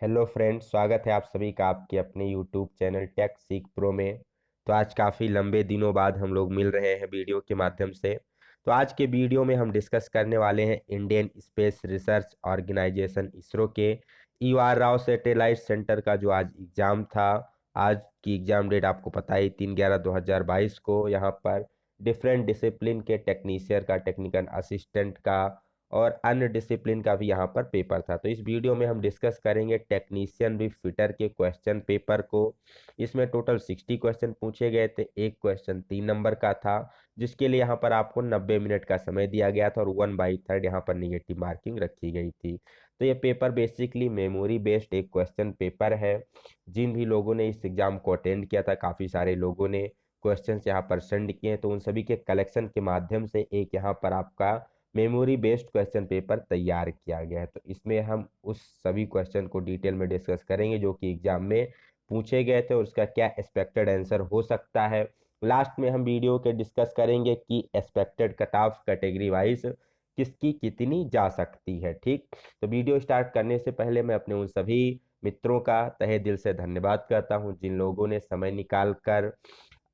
Hello friends, स्वागत है आप सभी का आपके अपने यूट्यूब चैनल टेक सीख प्रो में। तो आज काफ़ी लंबे दिनों बाद हम लोग मिल रहे हैं वीडियो के माध्यम से। तो आज के वीडियो में हम डिस्कस करने वाले हैं Indian space research organisation ISRO के EOR राव सैटेलाइट सेंटर का जो आज एग्ज़ाम था। आज की एग्ज़ाम डेट आपको पता ही 3/11/2022 को यहाँ पर डिफरेंट डिसिप्लिन के टेक्नीशियन का, टेक्निकल असिस्टेंट का और अन्य डिसिप्लिन का भी यहाँ पर पेपर था। तो इस वीडियो में हम डिस्कस करेंगे टेक्नीशियन विद फिटर के क्वेश्चन पेपर को। इसमें टोटल 60 क्वेश्चन पूछे गए थे। एक क्वेश्चन 3 नंबर का था, जिसके लिए यहाँ पर आपको 90 मिनट का समय दिया गया था और 1/3 यहाँ पर निगेटिव मार्किंग रखी गई थी। तो ये पेपर बेसिकली मेमोरी बेस्ड एक क्वेश्चन पेपर है। जिन भी लोगों ने इस एग्जाम को अटेंड किया था, काफ़ी सारे लोगों ने क्वेश्चंस यहाँ पर सेंड किए हैं, तो उन सभी के कलेक्शन के माध्यम से एक यहाँ पर आपका मेमोरी बेस्ड क्वेश्चन पेपर तैयार किया गया है। तो इसमें हम उस सभी क्वेश्चन को डिटेल में डिस्कस करेंगे जो कि एग्जाम में पूछे गए थे और उसका क्या एक्सपेक्टेड आंसर हो सकता है। लास्ट में हम वीडियो के डिस्कस करेंगे कि expected cut off category wise किसकी कितनी जा सकती है। ठीक, तो वीडियो स्टार्ट करने से पहले मैं अपने उन सभी मित्रों का तहे दिल से धन्यवाद करता हूं जिन लोगों ने समय निकाल कर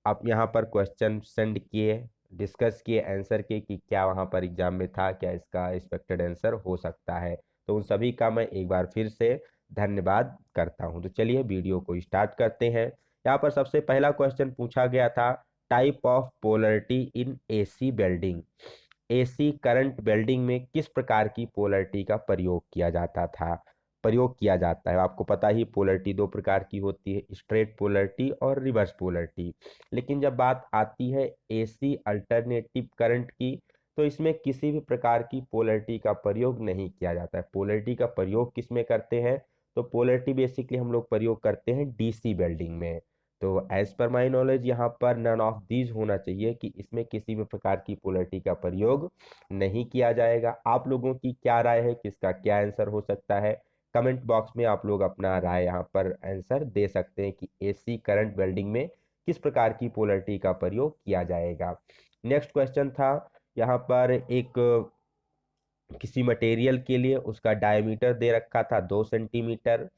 आप यहाँ पर क्वेश्चन सेंड किए, डिस्कस किए, आंसर किए कि क्या वहाँ पर एग्जाम में था, क्या इसका एक्सपेक्टेड आंसर हो सकता है। तो उन सभी का मैं एक बार फिर से धन्यवाद करता हूँ। तो चलिए वीडियो को स्टार्ट करते हैं। यहाँ पर सबसे पहला क्वेश्चन पूछा गया था, type of polarity in AC welding. AC current welding में किस प्रकार की पोलरिटी का प्रयोग किया जाता है। आपको पता ही पोलरिटी दो प्रकार की होती है, स्ट्रेट पोलरिटी और रिवर्स पोलरिटी। लेकिन जब बात आती है AC अल्टरनेटिव करंट की, तो इसमें किसी भी प्रकार की पोलरिटी का प्रयोग नहीं किया जाता है। पोलरिटी का प्रयोग किस में करते हैं, तो पोलरिटी बेसिकली हम लोग प्रयोग करते हैं DC वेल्डिंग में। तो एज पर माई नॉलेज यहाँ पर नन ऑफ दीज होना चाहिए कि इसमें किसी भी प्रकार की पोलरिटी का प्रयोग नहीं किया जाएगा। आप लोगों की क्या राय है, किसका क्या आंसर हो सकता है? कमेंट बॉक्स में आप लोग अपना राय यहाँ पर आंसर दे सकते हैं कि AC करंट वेल्डिंग में किस प्रकार की पोलरिटी का प्रयोग किया जाएगा। नेक्स्ट क्वेश्चन था यहाँ पर एक किसी मटेरियल के लिए उसका डायमीटर दे रखा था 2 सेंटीमीटर,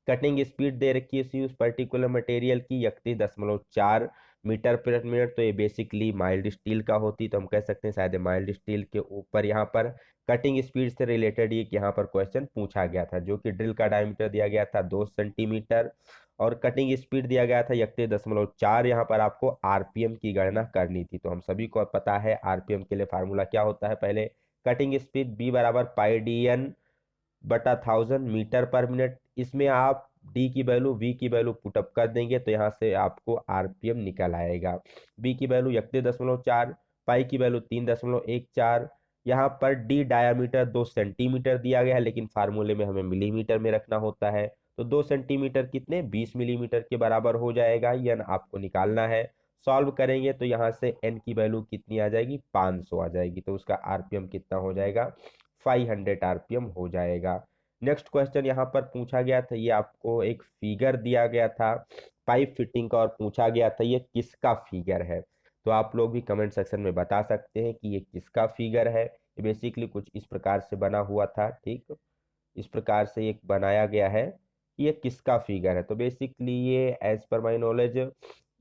कटिंग स्पीड दे रखी है उस पर्टिकुलर मटेरियल की 31.4 मीटर पर मिनट। तो ये बेसिकली माइल्ड स्टील का होती, तो हम कह सकते हैं शायद माइल्ड स्टील के ऊपर यहाँ पर कटिंग स्पीड से रिलेटेड ये यहाँ पर क्वेश्चन पूछा गया था। जो कि ड्रिल का डायमीटर दिया गया था 2 सेंटीमीटर और कटिंग स्पीड दिया गया था 31.4। यहाँ पर आपको RPM की गणना करनी थी। तो हम सभी को पता है RPM के लिए फार्मूला क्या होता है। पहले कटिंग स्पीड B बराबर πdn/1000 मीटर पर मिनट। इसमें आप D की वैल्यू, V की वैल्यू पुटअप कर देंगे तो यहाँ से आपको RPM निकल आएगा। B की वैल्यू 31.4, पाई की वैल्यू 3.14। यहाँ पर D डायामीटर 2 सेंटीमीटर दिया गया है, लेकिन फार्मूले में हमें मिलीमीटर में रखना होता है। तो 2 सेंटीमीटर कितने 20 मिलीमीटर के बराबर हो जाएगा, यह आपको निकालना है। सॉल्व करेंगे तो यहाँ से n की वैल्यू कितनी आ जाएगी, 500 आ जाएगी। तो उसका RPM कितना हो जाएगा, 500 RPM हो जाएगा। नेक्स्ट क्वेश्चन यहाँ पर पूछा गया था, ये आपको एक फिगर दिया गया था पाइप फिटिंग का और पूछा गया था ये किसका फिगर है। तो आप लोग भी कमेंट सेक्शन में बता सकते हैं कि ये किसका फिगर है। ये बेसिकली कुछ इस प्रकार से बना हुआ था। ठीक, इस प्रकार से एक बनाया गया है, ये किसका फिगर है। तो बेसिकली ये as per my knowledge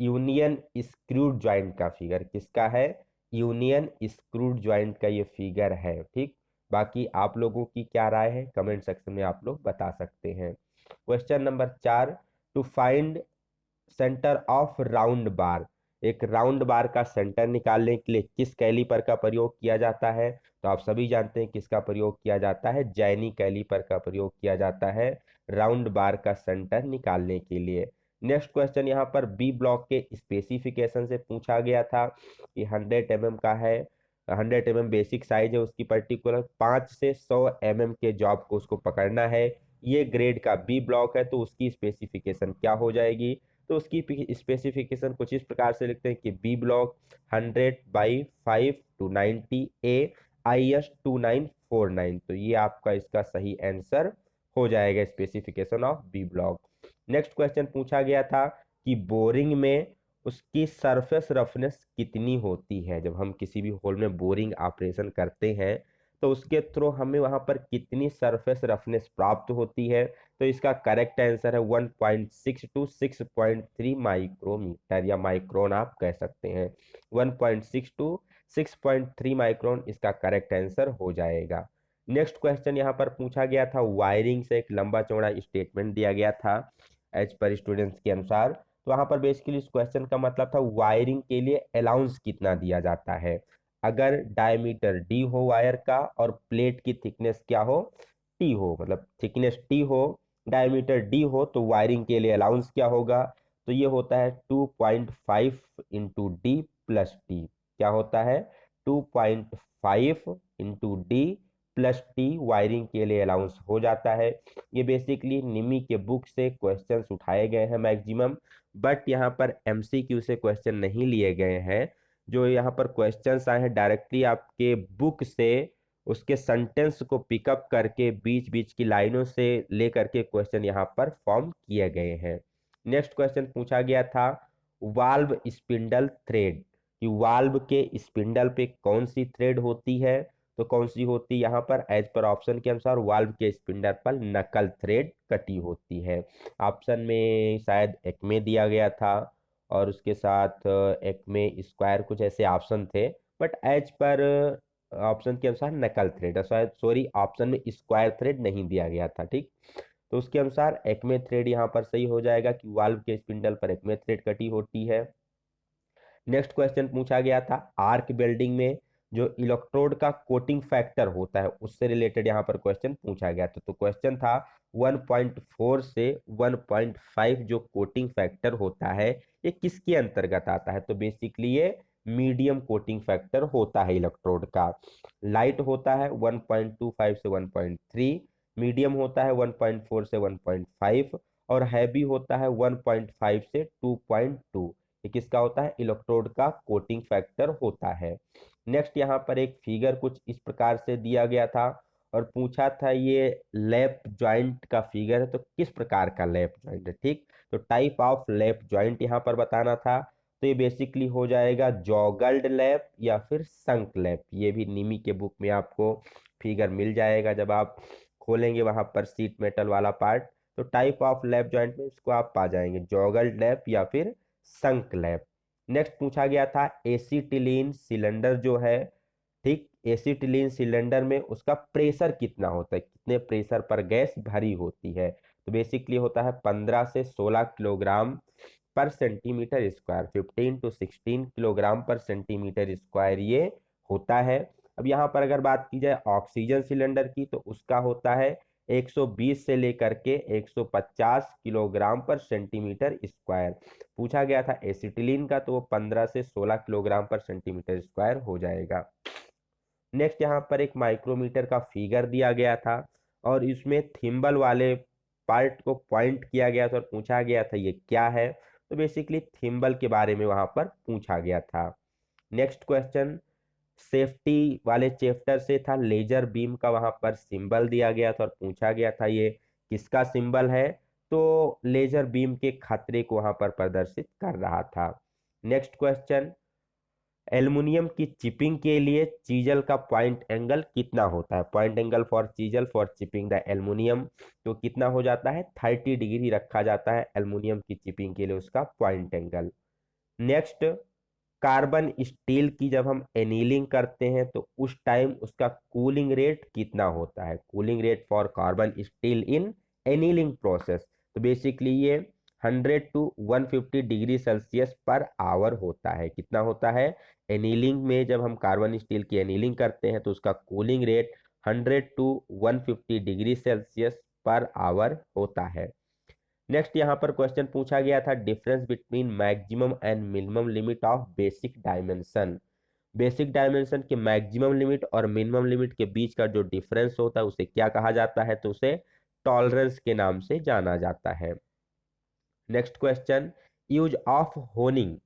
union screwed joint का फिगर किसका है, यूनियन स्क्रूड ज्वाइंट का ये फिगर है। ठीक, बाकी आप लोगों की क्या राय है कमेंट सेक्शन में आप लोग बता सकते हैं। Question number 4, to find centre of round bar. एक राउंड बार का सेंटर निकालने के लिए किस कैलीपर का प्रयोग किया जाता है। तो आप सभी जानते हैं किसका प्रयोग किया जाता है, जैनी कैलीपर का प्रयोग किया जाता है राउंड बार का सेंटर निकालने के लिए। नेक्स्ट क्वेश्चन यहाँ पर बी ब्लॉक के स्पेसिफिकेशन से पूछा गया था कि 100 mm का है, 100 mm बेसिक साइज है उसकी, पर्टिकुलर 5 से 100 mm के जॉब को उसको पकड़ना है। ये ग्रेड का बी ब्लॉक है, तो उसकी स्पेसिफिकेशन क्या हो जाएगी। तो उसकी स्पेसिफिकेशन कुछ इस प्रकार से लिखते हैं कि बी ब्लॉक 100/5 to 90 IS 2949। तो ये आपका इसका सही आंसर हो जाएगा, specification of B block. Next question पूछा गया था कि बोरिंग में उसकी सरफेस रफनेस कितनी होती है। जब हम किसी भी होल में बोरिंग ऑपरेशन करते हैं तो उसके थ्रू हमें वहां पर कितनी सरफेस रफनेस प्राप्त होती है। तो इसका करेक्ट आंसर है 1.6 टू 6.3 माइक्रोमीटर या माइक्रोन आप कह सकते हैं। 1.6 टू 6.3 माइक्रोन इसका करेक्ट आंसर हो जाएगा। नेक्स्ट क्वेश्चन यहाँ पर पूछा गया था, वायरिंग से एक लंबा चौड़ा स्टेटमेंट दिया गया था एज पर स्टूडेंट्स के अनुसार। तो वहां पर बेसिकली इस क्वेश्चन का मतलब था वायरिंग के लिए अलाउंस कितना दिया जाता है। अगर डायमीटर डी हो वायर का और प्लेट की थिकनेस क्या हो, टी हो, मतलब थिकनेस टी हो, डायमीटर डी हो, तो वायरिंग के लिए अलाउंस क्या होगा। तो ये होता है 2.5 इंटू डी प्लस टी। क्या होता है 2.5 into D plus T wiring के लिए अलाउंस हो जाता है। ये बेसिकली निमी के बुक से क्वेश्चंस उठाए गए हैं मैक्सिमम, बट यहाँ पर एमसीक्यू से क्वेश्चन नहीं लिए गए हैं। जो यहाँ पर क्वेश्चंस आए हैं डायरेक्टली आपके बुक से, उसके सेंटेंस को पिकअप करके बीच बीच की लाइनों से लेकर के क्वेश्चन यहाँ पर फॉर्म किए गए हैं। नेक्स्ट क्वेश्चन पूछा गया था, वाल्व स्पिंडल थ्रेड, कि वाल्व के स्पिंडल पे कौन सी थ्रेड होती है। तो कौन सी होती है यहाँ पर, एज पर ऑप्शन के अनुसार वाल्व के स्पिंडल पर नकल थ्रेड कटी होती है। ऑप्शन में शायद एक्मे दिया गया था और उसके साथ एक्मे स्क्वायर कुछ ऐसे ऑप्शन थे, बट एज पर ऑप्शन के अनुसार नकल थ्रेड, शायद सॉरी ऑप्शन में स्क्वायर थ्रेड नहीं दिया गया था। ठीक, तो उसके अनुसार एक्मे थ्रेड यहाँ पर सही हो जाएगा कि वाल्व के स्पिंडल पर एक्मे थ्रेड कटी होती है। नेक्स्ट क्वेश्चन पूछा गया था, आर्क वेल्डिंग में जो इलेक्ट्रोड का कोटिंग फैक्टर होता है उससे रिलेटेड यहाँ पर क्वेश्चन पूछा गया था। तो क्वेश्चन था 1.4 से 1.5 जो कोटिंग फैक्टर होता है ये किसके अंतर्गत आता है। तो बेसिकली ये मीडियम कोटिंग फैक्टर होता है इलेक्ट्रोड का। लाइट होता है 1.25 से 1.3, मीडियम होता है 1.4 से 1.5 और हैवी होता है 1.5 से 2.2। ये किसका होता है, इलेक्ट्रोड का कोटिंग फैक्टर होता है। नेक्स्ट यहाँ पर एक फिगर कुछ इस प्रकार से दिया गया था और पूछा था ये लैप जॉइंट का फिगर है, तो किस प्रकार का लैप जॉइंट है। ठीक, तो टाइप ऑफ लैप जॉइंट यहाँ पर बताना था। तो ये बेसिकली हो जाएगा जॉगल्ड लैप या फिर संक लैप। ये भी निमी के बुक में आपको फिगर मिल जाएगा जब आप खोलेंगे वहां पर सीट मेटल वाला पार्ट। तो टाइप ऑफ लैप जॉइंट में इसको आप पा जाएंगे, जॉगल्ड लैप या फिर संक लैप। नेक्स्ट पूछा गया था एसीटिलीन सिलेंडर जो है, ठीक, एसीटिलीन सिलेंडर में उसका प्रेशर कितना होता है, कितने प्रेशर पर गैस भरी होती है। तो बेसिकली होता है 15 से 16 किलोग्राम पर सेंटीमीटर स्क्वायर, 15 टू 16 किलोग्राम पर सेंटीमीटर स्क्वायर ये होता है। अब यहाँ पर अगर बात की जाए ऑक्सीजन सिलेंडर की तो उसका होता है 120 से लेकर के 150 किलोग्राम पर सेंटीमीटर स्क्वायर। पूछा गया था एसिटिलीन का तो वो 15 से 16 किलोग्राम पर सेंटीमीटर स्क्वायर हो जाएगा। नेक्स्ट यहाँ पर एक माइक्रोमीटर का फिगर दिया गया था और इसमें थिम्बल वाले पार्ट को पॉइंट किया गया था और पूछा गया था ये क्या है। तो बेसिकली थिम्बल के बारे में वहां पर पूछा गया था। नेक्स्ट क्वेश्चन सेफ्टी वाले चैप्टर से था, लेजर बीम का वहां पर सिंबल दिया गया था और पूछा गया था ये किसका सिंबल है। तो लेजर बीम के खतरे को वहां पर प्रदर्शित कर रहा था। नेक्स्ट क्वेश्चन, एल्युमिनियम की चिपिंग के लिए चीजल का पॉइंट एंगल कितना होता है। Point angle for chisel for chipping the aluminium तो कितना हो जाता है, 30 डिग्री रखा जाता है एल्युमिनियम की चिपिंग के लिए उसका point angle. Next, carbon steel की जब हम एनीलिंग करते हैं तो उस टाइम उसका कूलिंग रेट कितना होता है। Cooling rate for carbon steel in annealing process तो बेसिकली ये 100 to 150 degree Celsius per hour होता है। कितना होता है, एनीलिंग में जब हम कार्बन स्टील की एनीलिंग करते हैं तो उसका cooling rate 100 to 150 degree Celsius per hour होता है। नेक्स्ट यहाँ पर क्वेश्चन पूछा गया था, difference between maximum and minimum limit of basic dimension. Basic dimension के मैक्सिमम लिमिट और मिनिमम लिमिट के बीच का जो डिफरेंस होता है उसे क्या कहा जाता है, तो उसे टॉलरेंस के नाम से जाना जाता है। Next question, use of honing.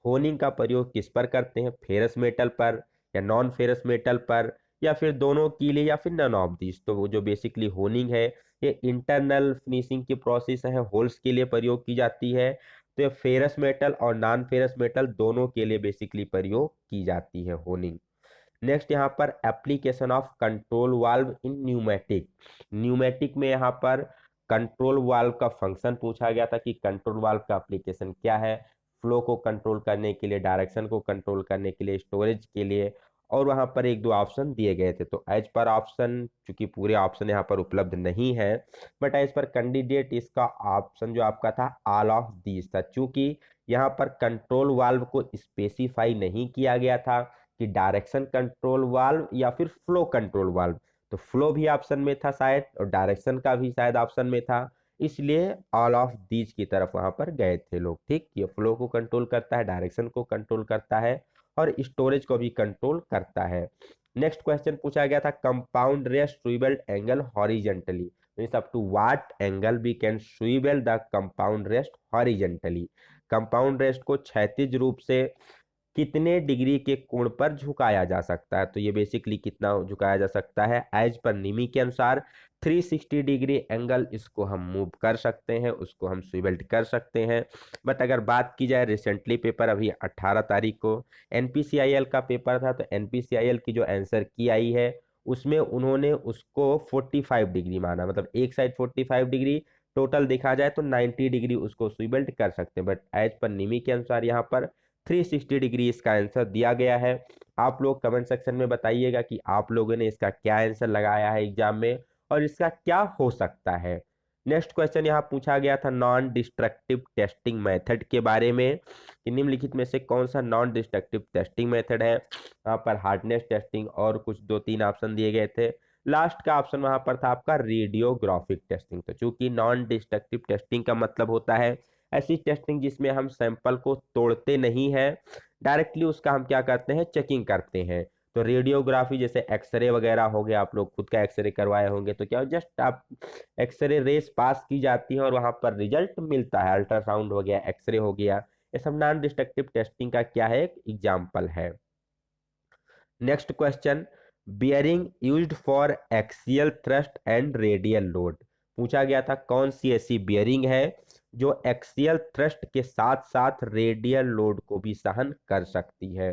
Honing का प्रयोग किस पर करते हैं, फेरस मेटल पर या नॉन फेरस मेटल पर या फिर दोनों के लिए या फिर नन ऑफ दिस। तो वो जो बेसिकली होनिंग है ये इंटरनल फिनिशिंग की प्रोसेस है, होल्स के लिए प्रयोग की जाती है। तो ये फेरस मेटल और नॉन फेरस मेटल दोनों के लिए बेसिकली प्रयोग की जाती है होनिंग। नेक्स्ट यहाँ पर application of control valve in pneumatic. Pneumatic में यहाँ पर कंट्रोल वाल्व का फंक्शन पूछा गया था कि कंट्रोल वाल्व का एप्लीकेशन क्या है, फ्लो को कंट्रोल करने के लिए, डायरेक्शन को कंट्रोल करने के लिए, स्टोरेज के लिए, और वहां पर एक दो ऑप्शन दिए गए थे। तो एज पर ऑप्शन, चूंकि पूरे ऑप्शन यहाँ पर उपलब्ध नहीं है, बट एज पर कैंडिडेट इसका ऑप्शन जो आपका था ऑल ऑफ दीज था, चूंकि यहाँ पर कंट्रोल वाल्व को स्पेसिफाई नहीं किया गया था कि डायरेक्शन कंट्रोल वाल्व या फिर फ्लो कंट्रोल वाल्व। तो फ्लो भी ऑप्शन में था शायद, और डायरेक्शन का भी शायद ऑप्शन में था, इसलिए ऑल ऑफ दीज की तरफ वहां पर गए थे लोग। ठीक, ये फ्लो को कंट्रोल करता है, डायरेक्शन को कंट्रोल करता है, और स्टोरेज को भी कंट्रोल करता है। नेक्स्ट क्वेश्चन पूछा गया था compound rest swivel angle horizontally, means up to what angle we can swivel the compound rest horizontally. Compound rest को क्षैतिज रूप से कितने डिग्री के कोण पर झुकाया जा सकता है। तो ये बेसिकली कितना झुकाया जा सकता है, एज पर निमी के अनुसार 360 डिग्री एंगल इसको हम मूव कर सकते हैं, उसको हम स्विवेल्ट कर सकते हैं। बट अगर बात की जाए रिसेंटली पेपर अभी 18 तारीख को एनपीसीआईएल का पेपर था, तो एनपीसीआईएल की जो आंसर की आई है उसमें उन्होंने उसको 45 डिग्री माना, मतलब एक साइड 45 डिग्री, टोटल देखा जाए तो 90 डिग्री उसको स्विवेल्ट कर सकते हैं। बट एज पर निमी के अनुसार यहाँ पर 360 डिग्री इसका आंसर दिया गया है। आप लोग कमेंट सेक्शन में बताइएगा कि आप लोगों ने इसका क्या आंसर लगाया है एग्जाम में, और इसका क्या हो सकता है। नेक्स्ट क्वेश्चन यहाँ पूछा गया था नॉन डिस्ट्रक्टिव टेस्टिंग मेथड के बारे में, कि निम्नलिखित में से कौन सा नॉन डिस्ट्रक्टिव टेस्टिंग मेथड है। यहाँ पर हार्डनेस टेस्टिंग और कुछ दो तीन ऑप्शन दिए गए थे। लास्ट का ऑप्शन वहां पर था आपका रेडियोग्राफिक टेस्टिंग। तो चूंकि नॉन डिस्ट्रक्टिव टेस्टिंग का मतलब होता है ऐसी टेस्टिंग जिसमें हम सैंपल को तोड़ते नहीं है, डायरेक्टली उसका हम क्या करते हैं, चेकिंग करते हैं। तो रेडियोग्राफी जैसे एक्सरे वगैरह हो गया, आप लोग खुद का एक्सरे करवाए होंगे, तो क्या जस्ट आप एक्सरे रेस पास की जाती है और वहां पर रिजल्ट मिलता है, अल्ट्रासाउंड हो गया, एक्सरे हो गया, ये सब नॉन डिस्ट्रक्टिव टेस्टिंग का क्या है, एक एग्जाम्पल है। Next question bearing used for axial thrust and radial load. पूछा गया था कौन सी ऐसी बियरिंग है जो एक्सियल थ्रस्ट के साथ साथ रेडियल लोड को भी सहन कर सकती है।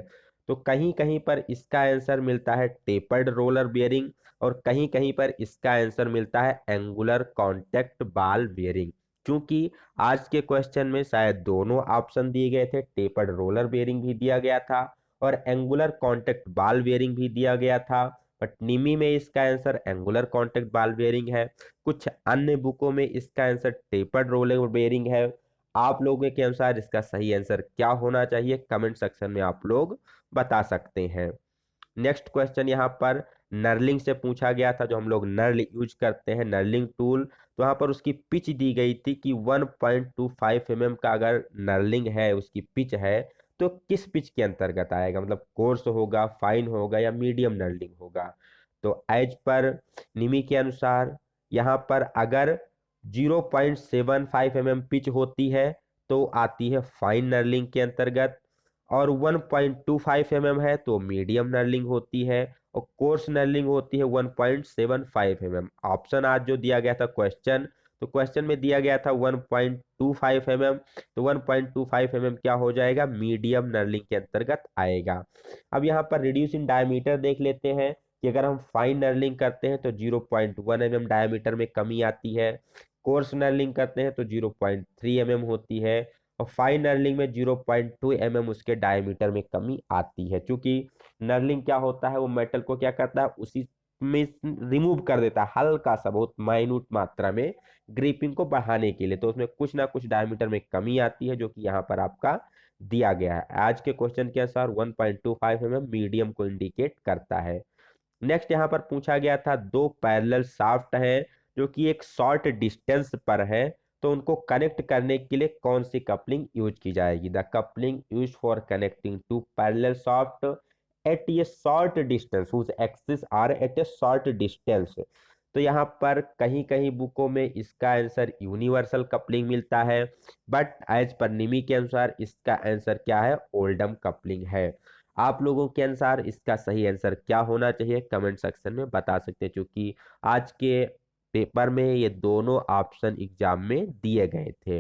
तो कहीं कहीं पर इसका आंसर मिलता है टेपर्ड रोलर बियरिंग, और कहीं कहीं पर इसका आंसर मिलता है एंगुलर कॉन्टेक्ट बाल बियरिंग। क्योंकि आज के क्वेश्चन में शायद दोनों ऑप्शन दिए गए थे, टेपर्ड रोलर बियरिंग भी दिया गया था और एंगुलर कॉन्टेक्ट बाल बेयरिंग भी दिया गया था, बट निमी में इसका आंसर एंगुलर कॉन्टेक्ट बाल बेयरिंग है। कुछ अन्य बुकों में इसका आंसर टेपर्ड रोलर बेयरिंग है। आप लोगों के अनुसार इसका सही आंसर क्या होना चाहिए, कमेंट सेक्शन में आप लोग बता सकते हैं। नेक्स्ट क्वेश्चन यहाँ पर नर्लिंग से पूछा गया था, जो हम लोग नर्ल यूज करते हैं, नर्लिंग टूल। तो यहाँ पर उसकी पिच दी गई थी कि 1.25 mm का अगर नर्लिंग है, उसकी पिच है, तो किस पिच के अंतर्गत आएगा, मतलब कोर्स होगा, फाइन होगा, या मीडियम नर्लिंग होगा। तो एज पर निमी के अनुसार यहाँ पर अगर 0.75 mm पिच होती है तो आती है फाइन नर्लिंग के अंतर्गत, और 1.25 mm है तो मीडियम नर्लिंग होती है, और कोर्स नर्लिंग होती है 1.75 mm। ऑप्शन आज जो दिया गया था क्वेश्चन, तो क्वेश्चन में दिया गया था 1.25 mm, तो 1.25 mm क्या हो जाएगा, मीडियम नर्लिंग के अंतर्गत आएगा। अब यहाँ पर रिड्यूस इन डायमीटर देख लेते हैं कि अगर हम फाइन नर्लिंग करते हैं तो 0.1 mm डायमीटर में कमी आती है, कोर्स नर्लिंग करते हैं तो 0.3 mm होती है, और फाइन नर्लिंग में 0.2 mm उसके डायमीटर में कमी आती है। क्योंकि नर्लिंग क्या होता है, वो मेटल को क्या करता है, उसी में रिमूव कर देता है हल्का सा, बहुत माइन्यूट मात्रा में, ग्रिपिंग को बढ़ाने के लिए। तो उसमें कुछ ना कुछ डायमीटर में कमी आती है, जो कि यहाँ पर आपका दिया गया है। आज के क्वेश्चन के अनुसार 1.25 mm मीडियम को इंडिकेट करता है। नेक्स्ट यहाँ पर पूछा गया था दो पैरेलल शाफ्ट है जो कि एक शॉर्ट डिस्टेंस पर है, तो उनको कनेक्ट करने के लिए कौन सी कपलिंग यूज की जाएगी। The coupling use for connecting two parallel shaft at a short distance whose axis are at a short distance. तो यहाँ पर कहीं कहीं बुकों में इसका आंसर यूनिवर्सल कपलिंग मिलता है, बट एज पर निमी के अनुसार इसका आंसर क्या है, ओल्डम कपलिंग है। आप लोगों के अनुसार इसका सही आंसर क्या होना चाहिए, कमेंट सेक्शन में बता सकते हैं, क्योंकि आज के पेपर में ये दोनों ऑप्शन एग्जाम में दिए गए थे।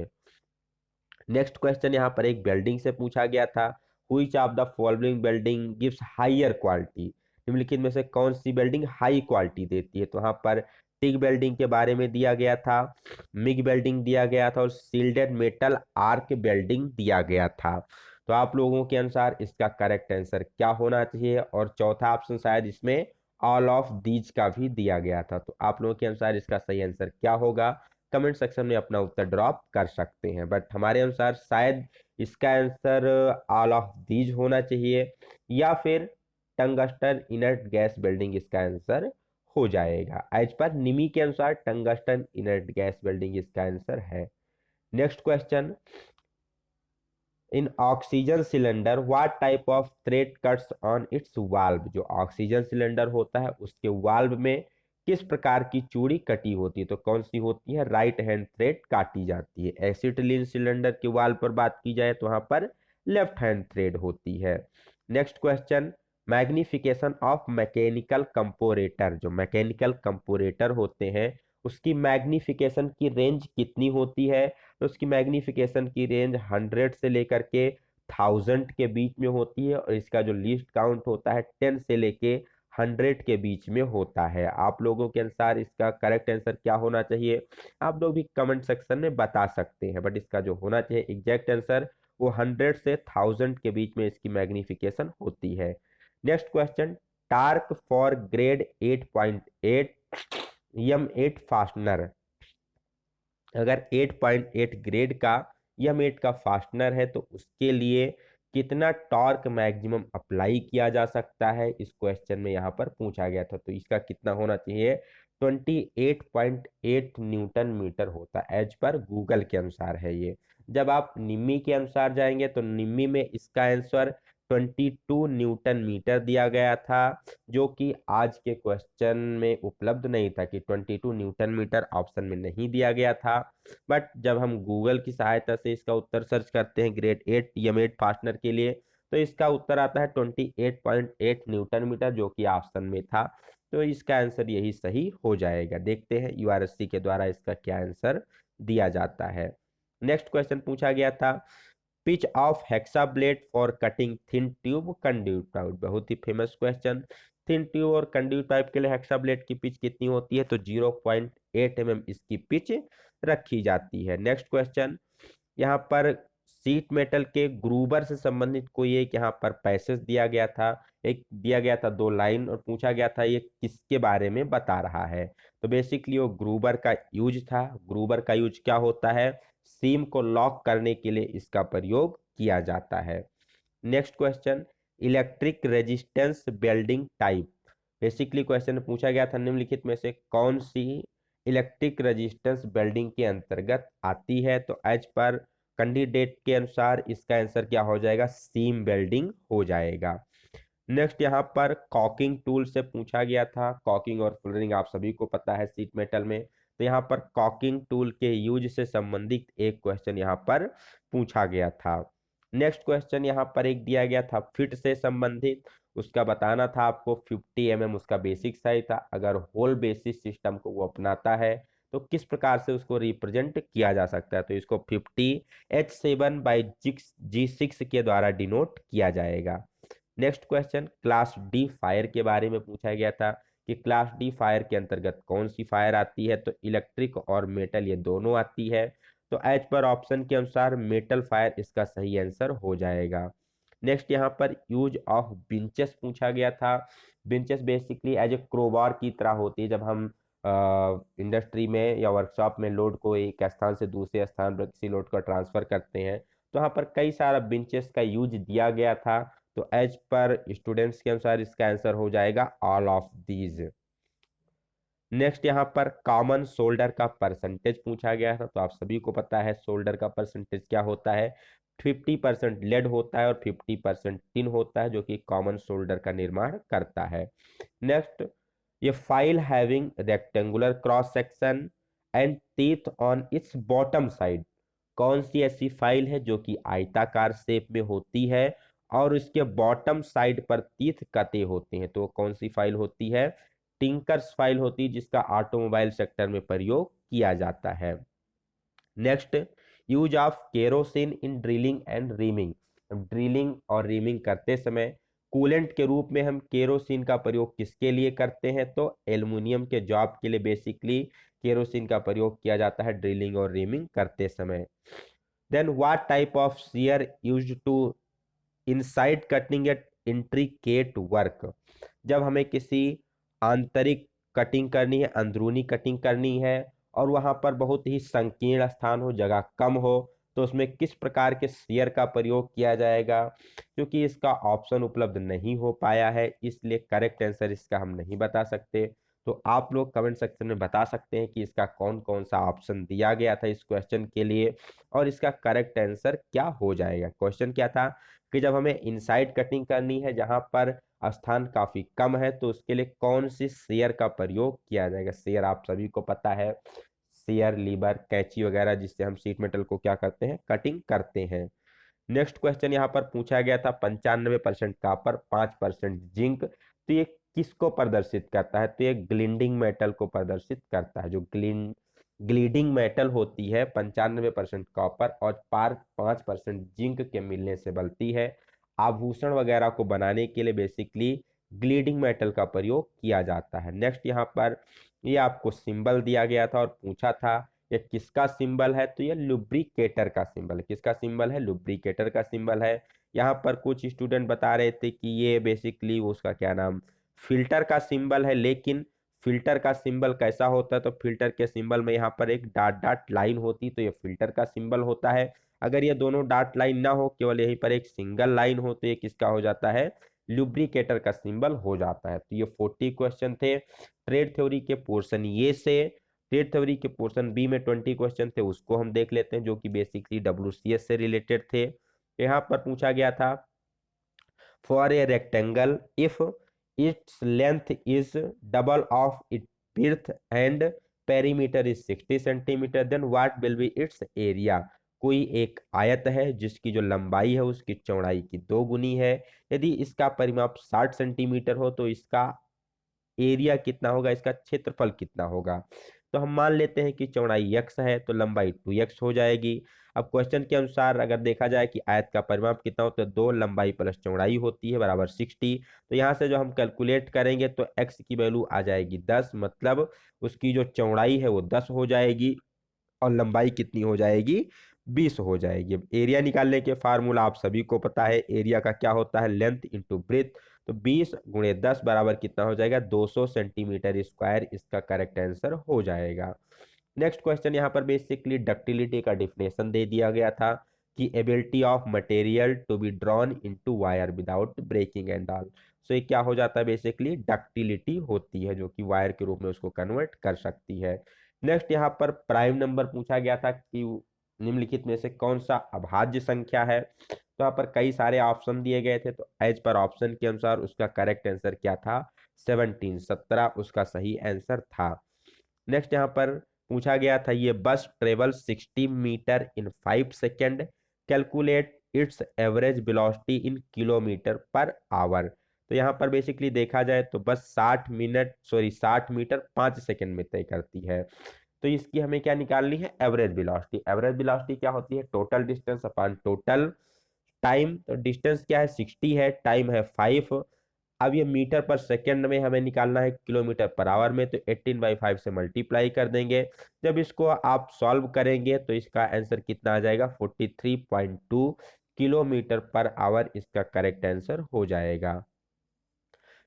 नेक्स्ट क्वेश्चन यहाँ पर एक बिल्डिंग से पूछा गया था, which of the following building gives higher quality. निम्नलिखित में से कौन सी वेल्डिंग हाई क्वालिटी देती है? तो वहां पर टिग वेल्डिंग के बारे में दिया गया था, मिग वेल्डिंग दिया गया था और सील्डेड मेटल आर्क वेल्डिंग दिया गया था। तो आप लोगों के अनुसार इसका करेक्ट आंसर क्या होना चाहिए? और चौथा ऑप्शन शायद इसमें ऑल ऑफ दीज का भी दिया गया था। तो आप लोगों के अनुसार इसका सही आंसर क्या होगा? कमेंट सेक्शन में अपना उत्तर ड्रॉप कर सकते हैं, बट हमारे अनुसार शायद इसका आंसर ऑल ऑफ दीज होना चाहिए, या फिर टंगस्टन इनर्ट गैस वेल्डिंग इसका आंसर हो जाएगा। एज पर निमी के अनुसार टंगस्टन इनर्ट गैस वेल्डिंग इसका आंसर है। Next question, in oxygen cylinder what type of thread cuts on it's valve? जो ऑक्सीजन सिलेंडर होता है उसके वाल्व में किस प्रकार की चूड़ी कटी होती है? तो कौन सी होती है? राइट हैंड थ्रेड काटी जाती है। एसिटिलीन सिलेंडर के वाल्व पर बात की जाए तो वहां पर लेफ्ट हैंड थ्रेड होती है। Next question, magnification of mechanical comparator, जो मैकेनिकल कंपोरेटर होते हैं उसकी मैग्निफिकेशन की रेंज कितनी होती है? तो उसकी मैग्निफिकेशन की रेंज 100 से लेकर के 1000 के बीच में होती है, और इसका जो लीस्ट काउंट होता है 10 से लेके 100 के बीच में होता है। आप लोगों के अनुसार इसका करेक्ट आंसर क्या होना चाहिए? आप लोग भी कमेंट सेक्शन में बता सकते हैं, बट इसका जो होना चाहिए एग्जैक्ट आंसर वो 100 से 1000 के बीच में इसकी मैग्निफिकेशन होती है। Next question, torque for grade 8.8 M8 fastener, अगर 8.8 ग्रेड का M8 का फास्टनर है तो उसके लिए कितना टॉर्क मैक्सिमम अप्लाई किया जा सकता है? इस क्वेश्चन में यहाँ पर पूछा गया था, तो इसका कितना होना चाहिए? 28.8 न्यूटन मीटर होता है, एज पर गूगल के अनुसार है ये। जब आप निम्मी के अनुसार जाएंगे तो निम्मी में इसका आंसर 22 न्यूटन मीटर दिया गया था, जो कि आज के क्वेश्चन में उपलब्ध नहीं था, कि 22 न्यूटन मीटर ऑप्शन में नहीं दिया गया था। बट जब हम गूगल की सहायता से इसका उत्तर सर्च करते हैं ग्रेड 8 M8 फास्टनर के लिए, तो इसका उत्तर आता है 28.8 न्यूटन मीटर, जो कि ऑप्शन में था। तो इसका आंसर यही सही हो जाएगा। देखते हैं URSC के द्वारा इसका क्या आंसर दिया जाता है। नेक्स्ट क्वेश्चन पूछा गया था, pitch of hexa blade for cutting thin tube conduit pipe, बहुत ही फेमस क्वेश्चन। थिन ट्यूब और कंड्यूट पाइप के लिए हेक्सा ब्लेड की पिच कितनी होती है? तो 0.8 mm इसकी पिच रखी जाती है। नेक्स्ट क्वेश्चन, यहाँ पर सीट मेटल के ग्रूबर से संबंधित कोई एक यहाँ पर पैसेज दिया गया था, एक दिया गया था 2 लाइन, और पूछा गया था ये किसके बारे में बता रहा है? तो बेसिकली वो ग्रूबर का यूज था। ग्रूबर का यूज क्या होता है? सीम को लॉक करने के लिए इसका प्रयोग किया जाता है। Next question, electric resistance welding type, basically question पूछा गया था निम्नलिखित में से कौन सी इलेक्ट्रिक रेजिस्टेंस वेल्डिंग के अंतर्गत आती है? तो एज पर कैंडिडेट के अनुसार इसका आंसर क्या हो जाएगा? सीम वेल्डिंग हो जाएगा। नेक्स्ट यहाँ पर कॉकिंग टूल से पूछा गया था। कॉकिंग और फुलरिंग आप सभी को पता है सीट मेटल में, तो यहाँ पर कॉकिंग टूल के यूज से संबंधित एक क्वेश्चन यहाँ पर पूछा गया था। नेक्स्ट क्वेश्चन यहाँ पर एक दिया गया था फिट से संबंधित, उसका बताना था आपको 50 mm उसका बेसिक साइज था। अगर होल बेसिस सिस्टम को वो अपनाता है तो किस प्रकार से उसको रिप्रेजेंट किया जा सकता है? तो इसको 50H7/G6 के द्वारा डिनोट किया जाएगा। Next question, class D fire के बारे में पूछा गया था कि क्लास डी फायर के अंतर्गत कौन सी फायर आती है? तो इलेक्ट्रिक और मेटल ये दोनों आती है। तो एज पर ऑप्शन के अनुसार मेटल फायर इसका सही आंसर हो जाएगा। नेक्स्ट यहाँ पर यूज ऑफ बिंचेस पूछा गया था। बिंचेस बेसिकली एज ए क्रोबार की तरह होती है। जब हम इंडस्ट्री में या वर्कशॉप में लोड को एक स्थान से दूसरे स्थान पर किसी लोड को ट्रांसफर करते हैं, तो यहाँ पर कई सारा बिंचेस का यूज दिया गया था। तो एज पर स्टूडेंट्स के अनुसार इसका आंसर हो जाएगा ऑल ऑफ दीज। नेक्स्ट यहाँ पर कॉमन शोल्डर का परसेंटेज पूछा गया था। तो आप सभी को पता है शोल्डर का परसेंटेज क्या होता है? 50% लेड होता है और 50% टिन होता है, जो कि कॉमन शोल्डर का निर्माण करता है। नेक्स्ट, ये file having rectangular cross section and teeth on it's bottom side, कौन सी ऐसी फाइल है जो कि आयताकार शेप में होती है और इसके बॉटम साइड पर तीत कते होते हैं? तो कौन सी फाइल होती है? टिंकर्स फाइल होती है, जिसका ऑटोमोबाइल सेक्टर में प्रयोग किया जाता है। Next, use of kerosene in drilling and reaming, drilling और रीमिंग करते समय कूलेंट के रूप में हम केरोसिन का प्रयोग किसके लिए करते हैं? तो एल्युमिनियम के जॉब के लिए बेसिकली केरोसिन का प्रयोग किया जाता है ड्रिलिंग और रीमिंग करते समय। Then what type of shear used to inside cutting at intricate work? जब हमें किसी आंतरिक कटिंग करनी है, अंदरूनी कटिंग करनी है और वहां पर बहुत ही संकीर्ण स्थान हो, जगह कम हो, तो उसमें किस प्रकार के शेयर का प्रयोग किया जाएगा? क्योंकि इसका ऑप्शन उपलब्ध नहीं हो पाया है, इसलिए करेक्ट आंसर इसका हम नहीं बता सकते। तो आप लोग कमेंट सेक्शन में बता सकते हैं कि इसका कौन कौन सा ऑप्शन दिया गया था इस क्वेश्चन के लिए और इसका करेक्ट आंसर क्या हो जाएगा। क्वेश्चन क्या था कि जब हमें इनसाइड कटिंग करनी है जहां पर स्थान काफी कम है, तो उसके लिए कौन सी शेयर का प्रयोग किया जाएगा? शेयर आप सभी को पता है, शेयर लीवर कैंची वगैरह, जिससे हम शीट मेटल को क्या करते हैं, कटिंग करते हैं। नेक्स्ट क्वेश्चन यहाँ पर पूछा गया था 95% कॉपर 5% जिंक, तो ये किसको प्रदर्शित करता है? तो ये ग्लिंडिंग मेटल को प्रदर्शित करता है। जो ग्लीडिंग मेटल होती है 95% कॉपर और 5% जिंक के मिलने से बनती है। आभूषण वगैरह को बनाने के लिए बेसिकली ग्लीडिंग मेटल का प्रयोग किया जाता है। नेक्स्ट यहाँ पर ये आपको सिंबल दिया गया था और पूछा था ये किसका सिंबल है? तो ये लुब्रिकेटर का सिंबल है। किसका सिंबल है? लुब्रिकेटर का सिंबल है। यहाँ पर कुछ स्टूडेंट बता रहे थे कि ये बेसिकली उसका क्या नाम, फिल्टर का सिंबल है, लेकिन फिल्टर का सिंबल कैसा होता है? तो फिल्टर के सिंबल में यहाँ पर एक डॉट डॉट लाइन होती, तो ये फिल्टर का सिंबल होता है। अगर ये दोनों डॉट लाइन ना हो, केवल यहीं पर एक सिंगल लाइन हो, तो ये किसका हो जाता है? लुब्रिकेटर का सिंबल हो जाता है। तो ये 40 क्वेश्चन थे ट्रेड थ्योरी के पोर्शन ये से। ट्रेड थ्योरी के पोर्शन बी में 20 क्वेश्चन थे, उसको हम देख लेते हैं, जो कि बेसिकली WCS से रिलेटेड थे। यहाँ पर पूछा गया था for a rectangle if its length is double of it width and perimeter is 60 centimeter, then what will be its area? कोई एक आयत है जिसकी जो लंबाई है उसकी चौड़ाई की 2 गुनी है। यदि इसका परिमाप 60 सेंटीमीटर हो तो इसका एरिया कितना होगा, इसका क्षेत्रफल कितना होगा? तो हम मान लेते हैं कि चौड़ाई x है तो लंबाई 2x हो जाएगी। अब क्वेश्चन के अनुसार अगर देखा जाए कि आयत का परिमाप कितना होता है, 2 लंबाई प्लस चौड़ाई होती है बराबर 60। तो यहाँ से जो हम कैलकुलेट करेंगे तो x की वैल्यू आ जाएगी 10, मतलब उसकी जो चौड़ाई है वो 10 हो जाएगी और लंबाई कितनी हो जाएगी, 20 हो जाएगी। अब एरिया निकालने के फार्मूला आप सभी को पता है, एरिया का क्या होता है, लेंथ इंटू ब्रेथ। तो 20 गुणे 10 बराबर कितना हो जाएगा, 200 सेंटीमीटर स्क्वायर इसका करेक्ट आंसर हो जाएगा। नेक्स्ट क्वेश्चन यहाँ पर बेसिकली डक्टिलिटी का डिफिनेशन दे दिया गया था कि ability of material to be drawn into wire without breaking and all. So ये क्या हो जाता है, बेसिकली डक्टिलिटी होती है जो कि वायर के रूप में उसको कन्वर्ट कर सकती है। नेक्स्ट यहाँ पर प्राइम नंबर पूछा गया था कि निम्नलिखित में से कौन सा अभाज्य संख्या है? तो यहाँ पर कई सारे ऑप्शन दिए गए थे, तो एज पर ऑप्शन के अनुसार उसका करेक्ट आंसर क्या था, 17, 17 उसका सही आंसर था। नेक्स्ट यहाँ पर पूछा गया था ये bus travel 60 meter in 5 second, calculate its average velocity in kilometer per hour. तो यहाँ पर बेसिकली देखा जाए तो बस 60 मीटर 5 सेकेंड में तय करती है। तो इसकी हमें क्या निकालनी है, एवरेज वेलोसिटी। एवरेज वेलोसिटी क्या होती है, total distance upon total time. तो डिस्टेंस क्या है, 60 है, टाइम है 5। अब ये मीटर पर सेकंड में हमें निकालना है किलोमीटर पर आवर में, तो 18/5 से मल्टीप्लाई कर देंगे। जब इसको आप सॉल्व करेंगे तो इसका आंसर कितना आ जाएगा, 43.2 किलोमीटर पर आवर इसका करेक्ट आंसर हो जाएगा।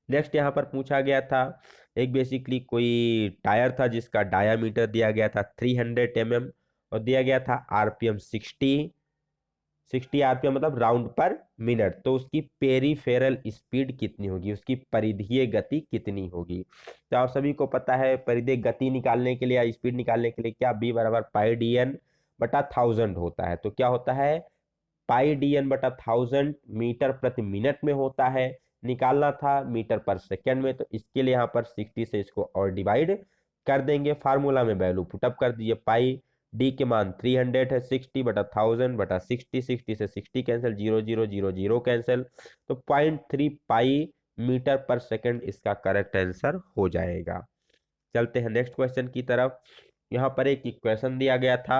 नेक्स्ट यहाँ पर पूछा गया था एक बेसिकली कोई टायर था जिसका डायामीटर दिया गया था 300 mm और दिया गया था आरपीएम 60 आरपीएम मतलब राउंड पर मिनट, तो उसकी पेरीफेरल स्पीड कितनी होगी, उसकी परिधीय गति कितनी होगी? तो आप सभी को पता है परिधीय गति निकालने के लिए या स्पीड निकालने के लिए क्या बी बराबर पाई डी एन बटा 1000 होता है। तो क्या होता है, पाई डी एन बटा 1000 मीटर प्रति मिनट में होता है, निकालना था मीटर पर सेकेंड में, तो इसके लिए यहाँ पर 60 से इसको और डिवाइड कर देंगे, फार्मूला में वैल्यू पुटअप कर दीजिए। पाई डी के मान 300 है, 60 बटा 1000 बटा 60, 60 से 60 कैंसिल, 0 0 0 0 कैंसिल, तो 0.3 पाई मीटर पर सेकेंड इसका करेक्ट आंसर हो जाएगा। चलते हैं नेक्स्ट क्वेश्चन की तरफ। यहाँ पर एक इक्वेशन दिया गया था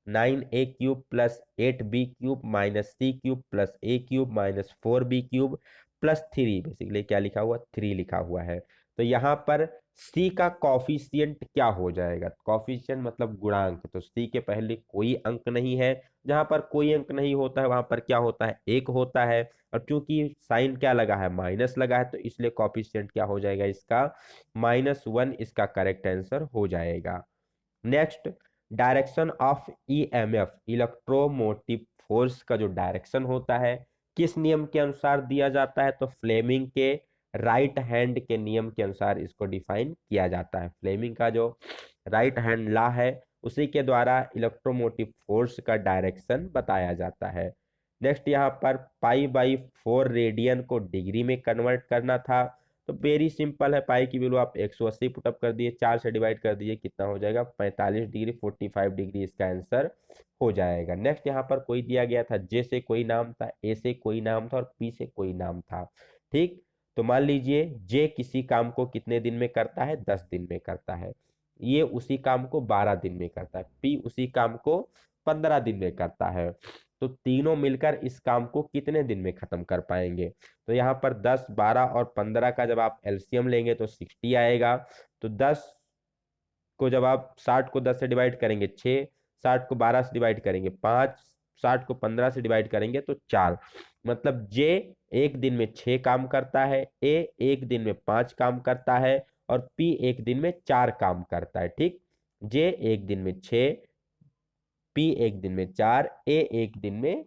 9a³ + 8b³ - c³ + a³ - 4b³ +3, basically क्या लिखा हुआ 3 लिखा हुआ है। तो यहाँ पर सी का कॉफिशिएंट क्या हो जाएगा, कॉफिशिएंट मतलब गुणांक, तो सी के पहले कोई अंक नहीं है, जहां पर कोई अंक नहीं होता है वहां पर क्या होता है, एक होता है। और चूंकि साइन क्या लगा है, माइनस लगा है, तो इसलिए कॉफिशिएंट क्या हो जाएगा इसका, -1 इसका करेक्ट आंसर हो जाएगा। Next, direction of EMF, electromotive force का जो डायरेक्शन होता है किस नियम के अनुसार दिया जाता है, तो फ्लेमिंग के राइट हैंड के नियम के अनुसार इसको डिफाइन किया जाता है। फ्लेमिंग का जो राइट हैंड लॉ है उसी के द्वारा इलेक्ट्रोमोटिव फोर्स का डायरेक्शन बताया जाता है। नेक्स्ट, यहाँ पर पाई/4 रेडियन को डिग्री में कन्वर्ट करना था, तो वेरी सिंपल है, पाई की वैल्यू आप 180 पुटअप कर दिए, 4 से डिवाइड कर दिए, कितना हो जाएगा 45 डिग्री, 45 डिग्री इसका आंसर हो जाएगा। नेक्स्ट, यहाँ पर कोई दिया गया था, जे से कोई नाम था, ए से कोई नाम था और पी से कोई नाम था। ठीक, तो मान लीजिए जे किसी काम को कितने दिन में करता है, 10 दिन में करता है, ये उसी काम को 12 दिन में करता है, पी उसी काम को 15 दिन में करता है, तो तीनों मिलकर इस काम को कितने दिन में खत्म कर पाएंगे। तो यहाँ पर 10, 12 और 15 का जब आप एलसीएम लेंगे तो 60 आएगा। तो 10 को जब आप 60 को 10 से डिवाइड करेंगे 6, 60 को 12 से डिवाइड करेंगे 5, 60 को 15 से डिवाइड करेंगे तो 4, मतलब जे एक दिन में 6 काम करता है, ए एक दिन में 5 काम करता है और पी एक दिन में 4 काम करता है। ठीक, जे एक दिन में 6, पी एक दिन में 4, ए एक दिन में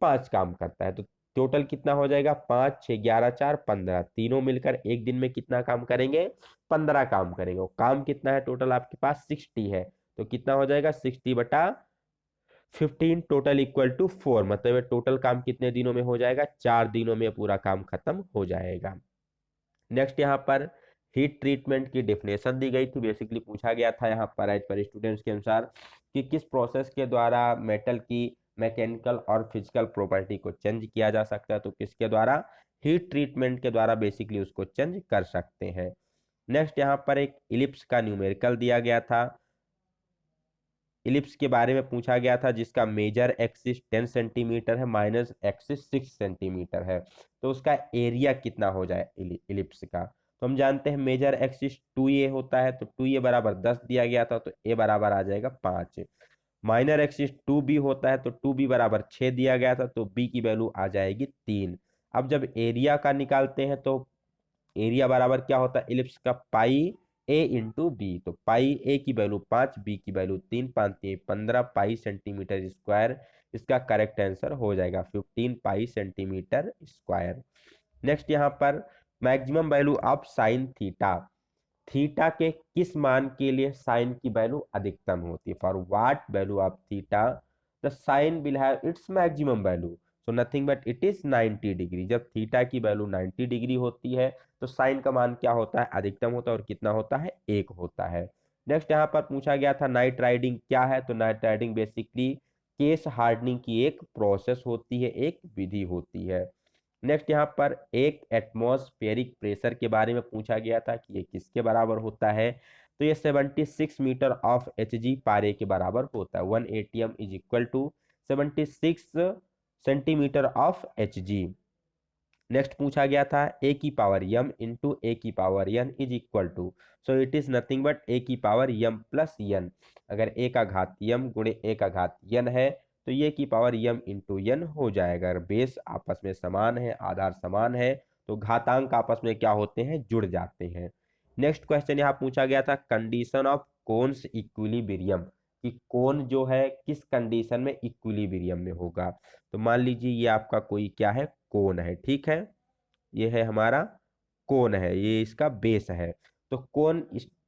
5 काम करता है, तो टोटल कितना हो जाएगा, 5, 6, 11, 4, 15, तीनों मिलकर एक दिन में कितना काम करेंगे, 15 काम करेंगे। और काम कितना है टोटल आपके पास 60 है, तो कितना हो जाएगा 60/15 टोटल इक्वल टू 4, मतलब टोटल काम कितने दिनों में हो जाएगा, 4 दिनों में पूरा काम खत्म हो जाएगा। नेक्स्ट, यहाँ पर हीट ट्रीटमेंट की डेफिनेशन दी गई थी, बेसिकली पूछा गया था यहाँ पर एज पर स्टूडेंट्स के अनुसार कि किस प्रोसेस के द्वारा मेटल की मैकेनिकल और फिजिकल प्रॉपर्टी को चेंज किया जा सकता है, तो किसके द्वारा, हीट ट्रीटमेंट के द्वारा बेसिकली उसको चेंज कर सकते हैं। नेक्स्ट, यहाँ पर एक इलिप्स का न्यूमेरिकल दिया गया था, इलिप्स के बारे में पूछा गया था जिसका मेजर एक्सिस 10 सेंटीमीटर है, माइनस एक्सिस 6 सेंटीमीटर है, तो उसका एरिया कितना हो जाए इलिप्स का। तो हम जानते हैं मेजर एक्सिस 2a होता है, तो 2a बराबर 10 दिया गया था, तो a बराबर आ जाएगा 5। माइनर एक्सिस 2b होता है, तो 2b बराबर 6 दिया गया था, तो b की वैल्यू आ जाएगी 3। अब जब एरिया का निकालते हैं तो एरिया बराबर क्या होता है इलिप्स का, पाई ए इंटू बी, तो पाई ए की वैल्यू 5, बी की वैल्यू 3, 5 3 15 पाई सेंटीमीटर स्क्वायर, इसका करेक्ट आंसर हो जाएगा 15 पाई सेंटीमीटर स्क्वायर। नेक्स्ट, यहाँ पर maximum value of sine theta, theta के किस मान के लिए साइन की वैल्यू अधिकतम होती है, for what value of theta the sine will have its maximum value, so nothing but it is 90 degree. जब थीटा की वैल्यू 90 डिग्री होती है तो साइन का मान क्या होता है, अधिकतम होता है, और कितना होता है, 1 होता है। नेक्स्ट, यहाँ पर पूछा गया था नाइट राइडिंग क्या है, तो night riding basically case hardening की एक प्रोसेस होती है, एक विधि होती है। नेक्स्ट, यहाँ पर एक एटमॉस्फेरिक प्रेशर के बारे में पूछा गया था कि ये किसके बराबर होता है, तो ये 76 मीटर ऑफ Hg पारे के बराबर होता है, 1 atm is equal to 76 centimeter of Hg। Next पूछा गया था ए की पावर यम इंटू ए की power n is equal to, so it is nothing but a की पावर यम प्लस एन, अगर ए का घात यम गुणे ए का घात एन है तो ये की पावर यम इंटू एन हो जाएगा। अगर बेस आपस में समान है, आधार समान है, तो घातांक आपस में क्या होते हैं, जुड़ जाते हैं। नेक्स्ट क्वेश्चन यहाँ पूछा गया था कंडीशन ऑफ कोन्स इक्विलिब्रियम, कि कोन जो है किस कंडीशन में इक्विलिब्रियम में होगा। तो मान लीजिए ये आपका कोई क्या है, कोन है, ठीक है, ये है हमारा कोन है, ये इसका बेस है। तो कोन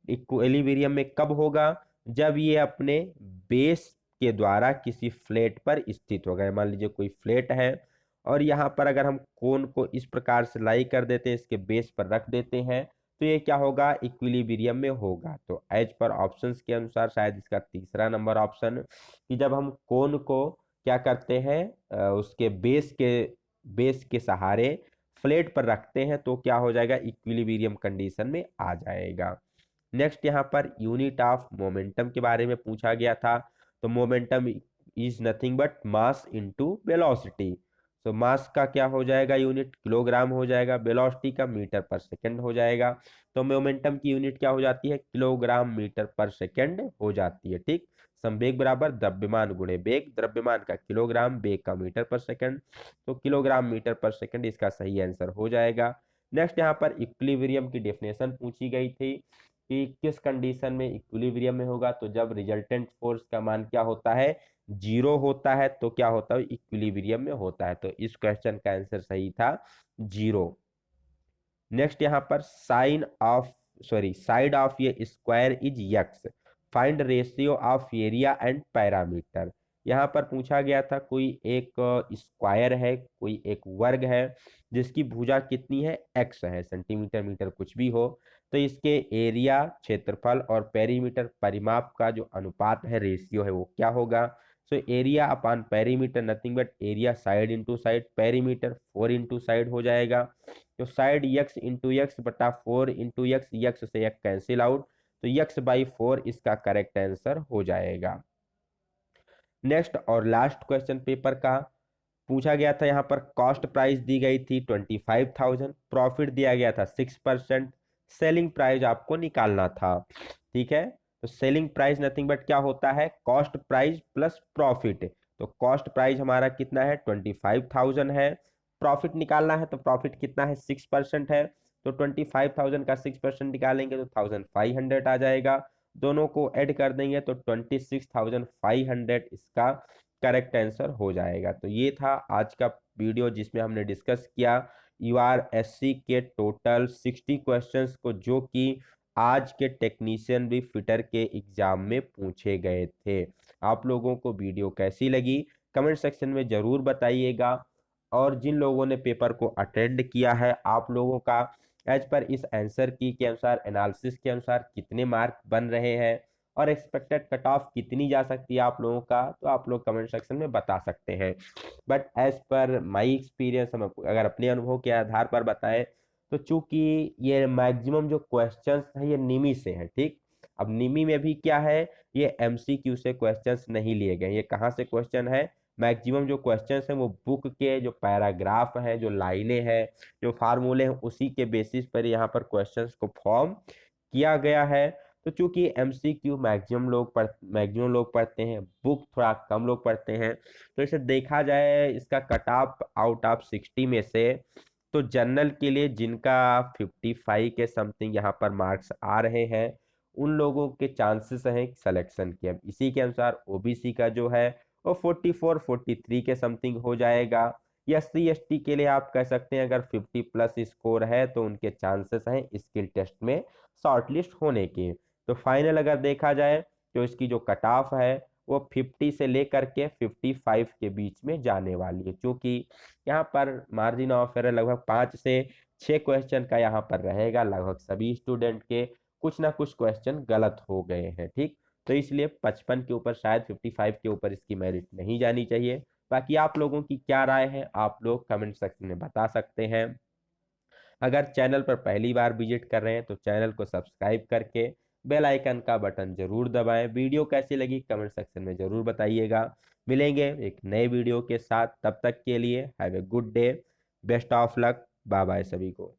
इक्विलिब्रियम में कब होगा, जब ये अपने बेस के द्वारा किसी फ्लैट पर स्थित होगा। मान लीजिए कोई फ्लैट है और यहाँ पर अगर हम कोन को इस प्रकार से लाई कर देते हैं, इसके बेस पर रख देते हैं, तो ये क्या होगा, इक्विलिब्रियम में होगा। तो एज पर ऑप्शंस के अनुसार शायद इसका तीसरा नंबर ऑप्शन, कि जब हम कोन को क्या करते हैं, उसके बेस के सहारे फ्लैट पर रखते हैं तो क्या हो जाएगा, इक्विलिब्रियम कंडीशन में आ जाएगा। नेक्स्ट, यहाँ पर यूनिट ऑफ मोमेंटम के बारे में पूछा गया था, तो momentum is nothing but mass into velocity, तो मास का क्या हो जाएगा यूनिट, किलोग्राम हो जाएगा, वेलोसिटी का मीटर पर सेकंड हो जाएगा। तो मोमेंटम की यूनिट क्या हो जाती है, किलोग्राम मीटर पर सेकंड हो जाती है। ठीक, संवेग बराबर द्रव्यमान गुणे वेग, द्रव्यमान का किलोग्राम, वेग का मीटर पर सेकंड, तो किलोग्राम मीटर पर सेकंड इसका सही आंसर हो जाएगा। नेक्स्ट यहाँ पर इक्विलिब्रियम की डेफिनेशन पूछी गई थी कि किस कंडीशन में इक्विलिब्रियम में होगा, तो जब रिजल्टेंट फोर्स का मान क्या होता है, जीरो होता है, तो क्या होता है, इक्विलिब्रियम में होता है। तो इस क्वेश्चन का आंसर सही था जीरो। नेक्स्ट यहाँ पर साइड ऑफ ये square is x, find ratio of area and parameter. यहाँ पर पूछा गया था कोई एक स्क्वायर है, कोई एक वर्ग है जिसकी भुजा कितनी है, एक्स है, सेंटीमीटर मीटर कुछ भी हो, तो इसके एरिया क्षेत्रफल और पेरीमीटर परिमाप का जो अनुपात है, रेशियो है, वो क्या होगा। So area upon perimeter nothing but area side into side, perimeter 4 into side हो जाएगा। तो साइड यक्स इंटू यक्स बटा 4 इंटू यक्स, यक्स से यक्स कैंसिल आउट, तो यक्स बाई 4 इसका करेक्ट आंसर हो जाएगा। नेक्स्ट और लास्ट क्वेश्चन पेपर का पूछा गया था, यहाँ पर कॉस्ट प्राइस दी गई थी 25,000, प्रॉफिट दिया गया था 6%, सेलिंग प्राइस आपको निकालना था। ठीक है, तो सेलिंग प्राइस नथिंग बट क्या होता है, कॉस्ट प्राइस प्लस प्रॉफिट। तो कॉस्ट प्राइस हमारा कितना है, 25,000 है, प्रॉफिट निकालना है, तो प्रॉफिट कितना है, 6% है, तो 25,000 का 6% निकालेंगे तो 1,500 आ जाएगा, दोनों को ऐड कर देंगे तो 26,500 इसका करेक्ट आंसर हो जाएगा। तो ये था आज का वीडियो जिसमें हमने डिस्कस किया यूआरएससी के टोटल 60 क्वेश्चंस को, जो कि आज के टेक्नीशियन भी फिटर के एग्जाम में पूछे गए थे। आप लोगों को वीडियो कैसी लगी कमेंट सेक्शन में जरूर बताइएगा, और जिन लोगों ने पेपर को अटेंड किया है, आप लोगों का एज पर इस आंसर की के अनुसार, एनालिसिस के अनुसार कितने मार्क बन रहे हैं और एक्सपेक्टेड कट ऑफ कितनी जा सकती है आप लोगों का, तो आप लोग कमेंट सेक्शन में बता सकते हैं। But as per my experience, हम अगर अपने अनुभव के आधार पर बताएं, तो चूंकि ये मैक्सिमम जो क्वेश्चंस है ये निमी से है। ठीक, अब निमी में भी क्या है, ये एमसीक्यू से क्वेश्चंस नहीं लिए गए, ये कहाँ से क्वेश्चन है, मैक्सिमम जो क्वेश्चंस हैं वो बुक के जो पैराग्राफ है, जो लाइनें हैं, जो फार्मूले हैं, उसी के बेसिस पर यहाँ पर क्वेश्चंस को फॉर्म किया गया है। तो चूंकि एमसीक्यू मैक्सिमम लोग पढ़ते हैं, बुक थोड़ा कम लोग पढ़ते हैं, तो इसे देखा जाए इसका कट ऑफ आउट ऑफ 60 में से, तो जनरल के लिए जिनका 55 के समथिंग यहाँ पर मार्क्स आ रहे हैं, उन लोगों के चांसेस हैं सिलेक्शन के। अब इसी के अनुसार ओबीसी का जो है वो 44 43 के समथिंग हो जाएगा। एससी एसटी के लिए आप कह सकते हैं अगर 50 प्लस स्कोर है तो उनके चांसेस हैं स्किल टेस्ट में शॉर्टलिस्ट होने के। तो फाइनल अगर देखा जाए तो इसकी जो कट ऑफ है वो 50 से लेकर के 55 के बीच में जाने वाली है, क्योंकि यहाँ पर मार्जिन ऑफ एरर लगभग 5 से 6 क्वेश्चन का यहाँ पर रहेगा, लगभग सभी स्टूडेंट के कुछ ना कुछ क्वेश्चन गलत हो गए हैं। ठीक, तो इसलिए 55 के ऊपर, शायद 55 के ऊपर इसकी मेरिट नहीं जानी चाहिए। बाकी आप लोगों की क्या राय है, आप लोग कमेंट सेक्शन में बता सकते हैं। अगर चैनल पर पहली बार विजिट कर रहे हैं तो चैनल को सब्सक्राइब करके बेल आइकन का बटन जरूर दबाएं। वीडियो कैसी लगी कमेंट सेक्शन में जरूर बताइएगा। मिलेंगे एक नए वीडियो के साथ, तब तक के लिए have a good day, best of luck, bye bye सभी को।